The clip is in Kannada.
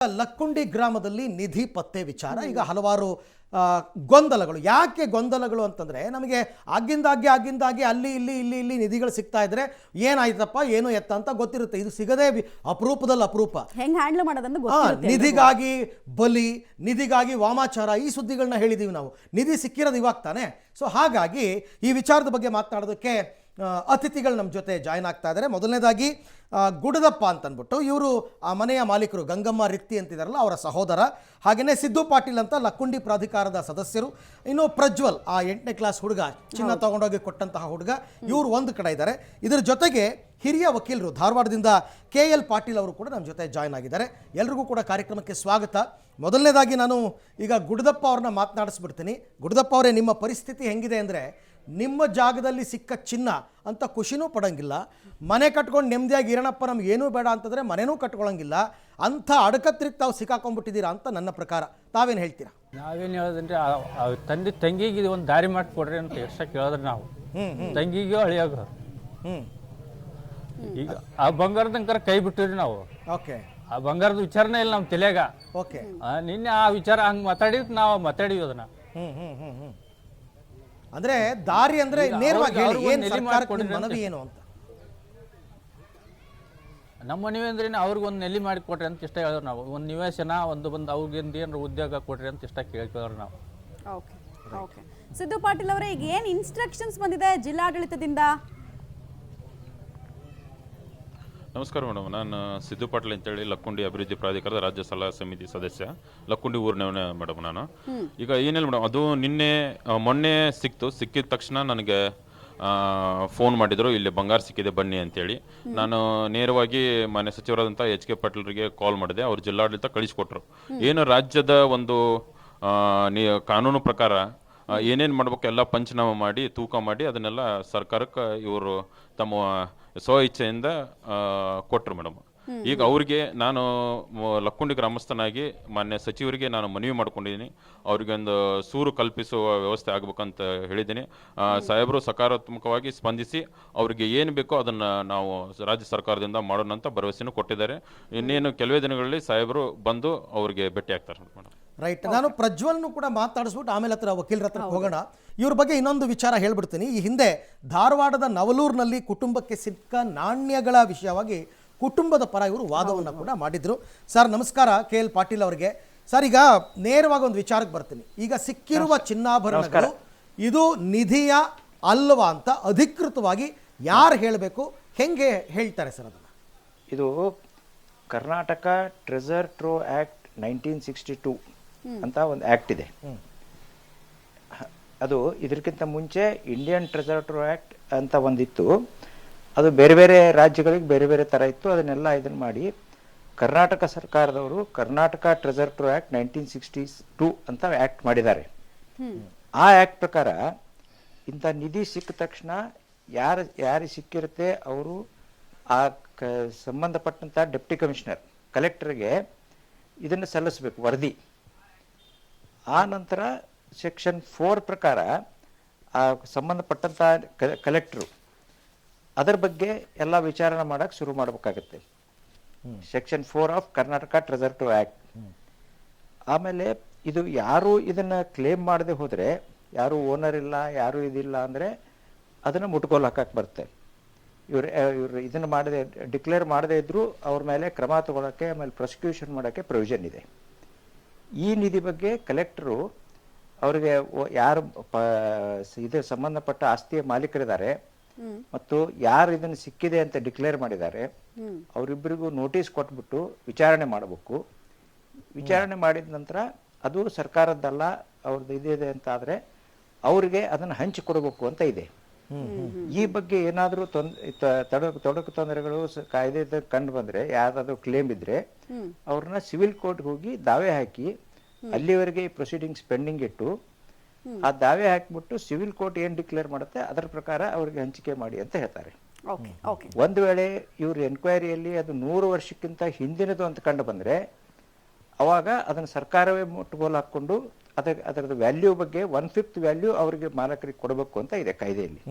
ಲಕ್ಕುಂಡಿ ಗ್ರಾಮದಲ್ಲಿ ನಿಧಿ ಪತ್ತೆ ವಿಚಾರ ಈಗ ಹಲವಾರು ಗೊಂದಲಗಳು. ಯಾಕೆ ಗೊಂದಲಗಳು ಅಂತಂದ್ರೆ ನಮಗೆ ಆಗಿಂದಾಗೆ ಅಲ್ಲಿ ಇಲ್ಲಿ ನಿಧಿಗಳು ಸಿಗ್ತಾ ಇದ್ರೆ ಏನಾಯ್ತಪ್ಪ ಏನು ಎತ್ತ ಅಂತ ಗೊತ್ತಿರುತ್ತೆ. ಇದು ಸಿಗದೆ ಅಪರೂಪದಲ್ಲಿ ಅಪರೂಪ. ಹೆಂಗ್ ಹ್ಯಾಂಡಲ್ ಮಾಡೋದನ್ನು ಗೊತ್ತಿರುತ್ತೆ. ನಿಧಿಗಾಗಿ ಬಲಿ, ನಿಧಿಗಾಗಿ ವಾಮಾಚಾರ, ಈ ಸುದ್ದಿಗಳನ್ನ ಹೇಳಿದೀವಿ ನಾವು. ನಿಧಿ ಸಿಕ್ಕಿರೋದು ಇವಾಗ ತಾನೆ. ಸೊ ಹಾಗಾಗಿ ಈ ವಿಚಾರದ ಬಗ್ಗೆ ಮಾತನಾಡೋದಕ್ಕೆ ಅತಿಥಿಗಳು ನಮ್ಮ ಜೊತೆ ಜಾಯ್ನ್ ಆಗ್ತಾ ಇದ್ದಾರೆ. ಮೊದಲನೇದಾಗಿ ಗುಡದಪ್ಪ ಅಂತ ಅಂದ್ಬಿಟ್ಟು ಇವರು ಆ ಮನೆಯ ಮಾಲೀಕರು, ಗಂಗಮ್ಮ ರಿತ್ತಿ ಅಂತಿದಾರಲ್ಲ ಅವರ ಸಹೋದರ. ಹಾಗೆಯೇ ಸಿದ್ದು ಪಾಟೀಲ್ ಅಂತ ಲಕ್ಕುಂಡಿ ಪ್ರಾಧಿಕಾರದ ಸದಸ್ಯರು. ಇನ್ನು ಪ್ರಜ್ವಲ್ ಆ 8ನೇ ಕ್ಲಾಸ್ ಹುಡುಗ, ಚಿನ್ನ ತಗೊಂಡೋಗಿ ಕೊಟ್ಟಂತಹ ಹುಡುಗ, ಇವರು ಒಂದು ಕಡೆ ಇದ್ದಾರೆ. ಇದರ ಜೊತೆಗೆ ಹಿರಿಯ ವಕೀಲರು ಧಾರವಾಡದಿಂದ KL ಪಾಟೀಲ್ ಅವರು ಕೂಡ ನಮ್ಮ ಜೊತೆ ಜಾಯ್ನ್ ಆಗಿದ್ದಾರೆ. ಎಲ್ರಿಗೂ ಕೂಡ ಕಾರ್ಯಕ್ರಮಕ್ಕೆ ಸ್ವಾಗತ. ಮೊದಲನೇದಾಗಿ ನಾನು ಈಗ ಗುಡದಪ್ಪ ಅವ್ರನ್ನ ಮಾತನಾಡಿಸ್ಬಿಡ್ತೀನಿ. ಗುಡದಪ್ಪ ಅವರೇ, ನಿಮ್ಮ ಪರಿಸ್ಥಿತಿ ಹೆಂಗಿದೆ ಅಂದರೆ, ನಿಮ್ಮ ಜಾಗದಲ್ಲಿ ಸಿಕ್ಕ ಚಿನ್ನ ಅಂತ ಖುಷಿನೂ ಪಡೋಂಗಿಲ್ಲ, ಮನೆ ಕಟ್ಕೊಂಡು ನೆಮ್ಮದಿಯಾಗಿ ಇರೋಣಪ್ಪ ನಮ್ಗೆ ಏನೂ ಬೇಡ ಅಂತಂದರೆ ಮನೆನೂ ಕಟ್ಕೊಳ್ಳೋಂಗಿಲ್ಲ, ಅಂಥ ಅಡಕತ್ರಿಗೆ ತಾವು ಸಿಕ್ಕಾಕೊಂಡ್ಬಿಟ್ಟಿದ್ದೀರಾ ಅಂತ ನನ್ನ ಪ್ರಕಾರ. ತಾವೇನು ಹೇಳ್ತೀರಾ? ನಾವೇನು ಹೇಳೋದಂದ್ರೆ ತಂಗಿಗೆ ಒಂದು ದಾರಿ ಮಾಡಿಕೊಡ್ರಿ ಅಂತ ಎಷ್ಟು ಕೇಳಿದ್ರೆ ನಾವು ತಂಗಿಗೂ ಅಳಿಯಾಗ ಈಗ ಆ ಬಂಗಾರದಂಕರ ಕೈ ಬಿಟ್ಟಿವ್ರಿ ನಾವು. ಓಕೆ, ಆ ಬಂಗಾರದ ವಿಚಾರನೇ ಇಲ್ಲ ನಮ್ಮ ತಲೆಯಾಗ. ಓಕೆ, ನಿನ್ನೆ ಆ ವಿಚಾರ ಹಂಗೆ ಮಾತಾಡಿದ್ ನಾವು ಮಾತಾಡಿವಿ ಅದನ್ನ. ಅಂದ್ರೆ ದಾರಿ ಅಂದ್ರೆ ನೇರವಾಗಿ ಹೇಳಿ, ಏನು ಸರ್ಕಾರಕ್ಕೆ ಮನವಿ ಏನು ಅಂತ. ನಮ್ಮ ಮನವಿ ಅಂದ್ರೆ ಅವ್ರಿಗೆ ಒಂದು ನೆಲ್ಲಿ ಮಾಡಿ ಕೊಡ್ರಿ ಅಂತ ಇಷ್ಟ ಹೇಳಿದ್ರು ನಾವು. ಒಂದು ನಿವೇಶನ ಒಂದು ಬಂದು ಅವ್ರಿಗೆ ಏನಾರು ಉದ್ಯೋಗ ಕೊಡ್ರಿ ಅಂತ ಇಷ್ಟ ಕೇಳ್ಕೊಂಡ್ರು ನಾವು. ಓಕೆ ಓಕೆ ಸಿದ್ದು ಪಾಟೀಲ್ ಅವರೇ, ಈಗ ಏನು ಇನ್ಸ್ಟ್ರಕ್ಷನ್ಸ್ ಬಂದಿದೆ ಜಿಲ್ಲಾಡಳಿತದಿಂದ? ನಮಸ್ಕಾರ ಮೇಡಮ್, ನಾನು ಸಿದ್ದು ಪಾಟೀಲ್ ಅಂತೇಳಿ ಲಕ್ಕುಂಡಿ ಅಭಿವೃದ್ಧಿ ಪ್ರಾಧಿಕಾರದ ರಾಜ್ಯ ಸಲಹಾ ಸಮಿತಿ ಸದಸ್ಯ, ಲಕ್ಕುಂಡಿ ಊರಿನವನೇ ಮೇಡಮ್ ನಾನು. ಈಗ ಏನಿಲ್ಲ ಮೇಡಮ್, ಅದು ಮೊನ್ನೆ ಸಿಕ್ಕಿದ ತಕ್ಷಣ ನನಗೆ ಫೋನ್ ಮಾಡಿದರು, ಇಲ್ಲಿ ಬಂಗಾರ ಸಿಕ್ಕಿದೆ ಬನ್ನಿ ಅಂತೇಳಿ. ನಾನು ನೇರವಾಗಿ ಮಾನ್ಯ ಸಚಿವರಾದಂಥ HK ಪಾಟೀಲ್ರಿಗೆ ಕಾಲ್ ಮಾಡಿದೆ. ಅವ್ರು ಜಿಲ್ಲಾಡಳಿತ ಕಳಿಸ್ಕೊಟ್ರು. ಏನು ರಾಜ್ಯದ ಒಂದು ಕಾನೂನು ಪ್ರಕಾರ ಏನೇನು ಮಾಡ್ಬೇಕು ಎಲ್ಲ ಪಂಚನಾಮ ಮಾಡಿ ತೂಕ ಮಾಡಿ ಅದನ್ನೆಲ್ಲ ಸರ್ಕಾರಕ್ಕೆ ಇವರು ತಮ್ಮ ಸ್ವ ಇಚ್ಛೆಯಿಂದ ಕೊಟ್ಟರು ಮೇಡಮ್. ಈಗ ಅವ್ರಿಗೆ ನಾನು ಲಕ್ಕುಂಡಿ ಗ್ರಾಮಸ್ಥನಾಗಿ ಮಾನ್ಯ ಸಚಿವರಿಗೆ ನಾನು ಮನವಿ ಮಾಡ್ಕೊಂಡಿದ್ದೀನಿ. ಅವ್ರಿಗೆ ಒಂದು ಸೂರು ಕಲ್ಪಿಸುವ ವ್ಯವಸ್ಥೆ ಆಗ್ಬೇಕಂತ ಹೇಳಿದ್ದೀನಿ. ಸಾಹೇಬರು ಸಕಾರಾತ್ಮಕವಾಗಿ ಸ್ಪಂದಿಸಿ ಅವ್ರಿಗೆ ಏನು ಬೇಕೋ ಅದನ್ನು ನಾವು ರಾಜ್ಯ ಸರ್ಕಾರದಿಂದ ಮಾಡೋಣ ಅಂತ ಭರವಸೆನೂ ಕೊಟ್ಟಿದ್ದಾರೆ. ಇನ್ನೇನು ಕೆಲವೇ ದಿನಗಳಲ್ಲಿ ಸಾಹೇಬರು ಬಂದು ಅವ್ರಿಗೆ ಭೇಟಿ ಆಗ್ತಾರೆ ಮೇಡಮ್. ರೈಟ್, ನಾನು ಪ್ರಜ್ವಲ್ನು ಕೂಡ ಮಾತಾಡಿಸ್ಬಿಟ್ಟು ಆಮೇಲೆ ವಕೀಲರ ಹತ್ರ ಹೋಗೋಣ. ಇವ್ರ ಬಗ್ಗೆ ಇನ್ನೊಂದು ವಿಚಾರ ಹೇಳ್ಬಿಡ್ತೀನಿ. ಈ ಹಿಂದೆ ಧಾರವಾಡದ ನವಲೂರಿನಲ್ಲಿ ಕುಟುಂಬಕ್ಕೆ ಸಿಕ್ಕ ನಾಣ್ಯಗಳ ವಿಷಯವಾಗಿ ಕುಟುಂಬದ ಪರ ಇವರು ವಾದವನ್ನು ಕೂಡ ಮಾಡಿದ್ರು. ಸರ್ ನಮಸ್ಕಾರ, KL ಪಾಟೀಲ್ ಅವರಿಗೆ. ಸರ್, ಈಗ ನೇರವಾಗಿ ಒಂದು ವಿಚಾರಕ್ಕೆ ಬರ್ತೀನಿ. ಈಗ ಸಿಕ್ಕಿರುವ ಚಿನ್ನಾಭರಣಗಳು ಇದು ನಿಧಿಯ ಅಲ್ವಾ ಅಂತ ಅಧಿಕೃತವಾಗಿ ಯಾರು ಹೇಳಬೇಕು, ಹೆಂಗೆ ಹೇಳ್ತಾರೆ ಸರ್ ಅದನ್ನು? ಇದು ಕರ್ನಾಟಕ ಟ್ರೆಜರ್ ಟ್ರೋ ಆ್ಯಕ್ಟ್ 1962 ಅಂತ ಒಂದು ಆ್ಯಕ್ಟ್ ಇದೆ. ಅದು ಇದಕ್ಕಿಂತ ಮುಂಚೆ ಇಂಡಿಯನ್ ಟ್ರೆಜರ್ ಟ್ರೋ ಆ್ಯಕ್ಟ್ ಅಂತ ಒಂದಿತ್ತು. ಅದು ಬೇರೆ ಬೇರೆ ರಾಜ್ಯಗಳಿಗೆ ಬೇರೆ ಬೇರೆ ಥರ ಇತ್ತು. ಅದನ್ನೆಲ್ಲ ಇದನ್ನು ಮಾಡಿ ಕರ್ನಾಟಕ ಸರ್ಕಾರದವರು ಕರ್ನಾಟಕ ಟ್ರೆಜರ್ ಟ್ರೋ ಆ್ಯಕ್ಟ್ 1962 ಅಂತ ಆ್ಯಕ್ಟ್ ಮಾಡಿದ್ದಾರೆ. ಆ ಆ್ಯಕ್ಟ್ ಪ್ರಕಾರ ಇಂಥ ನಿಧಿ ಸಿಕ್ಕ ತಕ್ಷಣ ಯಾರಿಗೆ ಸಿಕ್ಕಿರುತ್ತೆ ಅವರು ಆ ಸಂಬಂಧಪಟ್ಟಂಥ ಡೆಪ್ಟಿ ಕಮಿಷನರ್ ಕಲೆಕ್ಟರ್ಗೆ ಇದನ್ನು ಸಲ್ಲಿಸಬೇಕು, ವರದಿ. ಆ ನಂತರ ಸೆಕ್ಷನ್ 4 ಪ್ರಕಾರ ಆ ಸಂಬಂಧಪಟ್ಟಂಥ ಕಲೆಕ್ಟ್ರು ಅದರ ಬಗ್ಗೆ ಎಲ್ಲ ವಿಚಾರಣೆ ಮಾಡೋಕ್ಕೆ ಶುರು ಮಾಡಬೇಕಾಗತ್ತೆ. Section 4 of Karnataka treasure to act. ಆಮೇಲೆ ಇದು ಯಾರು ಇದನ್ನು ಕ್ಲೇಮ್ ಮಾಡದೆ ಹೋದರೆ, ಯಾರು ಓನರ್ ಇಲ್ಲ, ಯಾರು ಇದಿಲ್ಲ ಅಂದರೆ ಅದನ್ನು ಮುಟ್ಕೋಲು ಹಾಕಕ್ಕೆ ಬರುತ್ತೆ. ಇವರು ಇದನ್ನು ಮಾಡದೆ ಡಿಕ್ಲೇರ್ ಮಾಡದೇ ಇದ್ದರೂ ಅವ್ರ ಮೇಲೆ ಕ್ರಮ ತಗೊಳ್ಳೋಕ್ಕೆ, ಆಮೇಲೆ ಪ್ರಾಸಿಕ್ಯೂಷನ್ ಮಾಡೋಕ್ಕೆ ಪ್ರೊವಿಷನ್ ಇದೆ. ಈ ನಿಧಿ ಬಗ್ಗೆ ಕಲೆಕ್ಟರು ಅವರಿಗೆ ಯಾರು ಇದು ಸಂಬಂಧಪಟ್ಟ ಆಸ್ತಿಯ ಮಾಲೀಕರಿದ್ದಾರೆ ಮತ್ತು ಯಾರು ಇದನ್ನು ಸಿಕ್ಕಿದೆ ಅಂತ ಡಿಕ್ಲೇರ್ ಮಾಡಿದ್ದಾರೆ ಅವರಿಬ್ಬರಿಗೂ ನೋಟಿಸ್ ಕೊಟ್ಬಿಟ್ಟು ವಿಚಾರಣೆ ಮಾಡಬೇಕು. ವಿಚಾರಣೆ ಮಾಡಿದ ನಂತರ ಅದು ಸರ್ಕಾರದ್ದಲ್ಲ, ಅವ್ರದ್ದು ಇದಿದೆ ಅಂತ ಆದರೆ ಅವರಿಗೆ ಅದನ್ನು ಹಂಚಿಕೊಡ್ಬೇಕು ಅಂತ ಇದೆ. ಈ ಬಗ್ಗೆ ಏನಾದರೂ ತೊಡಕು ತೊಂದರೆಗಳು ಕಾಯ್ದೆ ಕಂಡು ಬಂದರೆ, ಯಾರಾದರೂ ಕ್ಲೇಮ್ ಇದ್ರೆ ಅವ್ರನ್ನ ಸಿವಿಲ್ ಕೋರ್ಟ್ಗೆ ಹೋಗಿ ದಾವೆ ಹಾಕಿ ಅಲ್ಲಿವರೆಗೆ ಈ ಪ್ರೊಸೀಡಿಂಗ್ಸ್ ಪೆಂಡಿಂಗ್ ಇಟ್ಟು ಆ ದಾವೆ ಹಾಕಿಬಿಟ್ಟು ಸಿವಿಲ್ ಕೋರ್ಟ್ ಏನು ಡಿಕ್ಲೇರ್ ಮಾಡುತ್ತೆ ಅದರ ಪ್ರಕಾರ ಅವ್ರಿಗೆ ಹಂಚಿಕೆ ಮಾಡಿ ಅಂತ ಹೇಳ್ತಾರೆ. ಒಂದು ವೇಳೆ ಇವ್ರ ಎನ್ಕ್ವೈರಿಯಲ್ಲಿ ಅದು 100 ವರ್ಷಕ್ಕಿಂತ ಹಿಂದಿನದು ಅಂತ ಕಂಡು ಬಂದರೆ ಅವಾಗ ಅದನ್ನು ಸರ್ಕಾರವೇ ಮುಟ್ಟುಗೋಲು ಹಾಕ್ಕೊಂಡು ಅದರದ್ದು ವ್ಯಾಲ್ಯೂ ಬಗ್ಗೆ 1/5 ವ್ಯಾಲ್ಯೂ ಅವರಿಗೆ ಮಾಲಕರಿಗೆ ಕೊಡಬೇಕು ಅಂತ ಇದೆ ಕಾಯ್ದೆಯಲ್ಲಿ.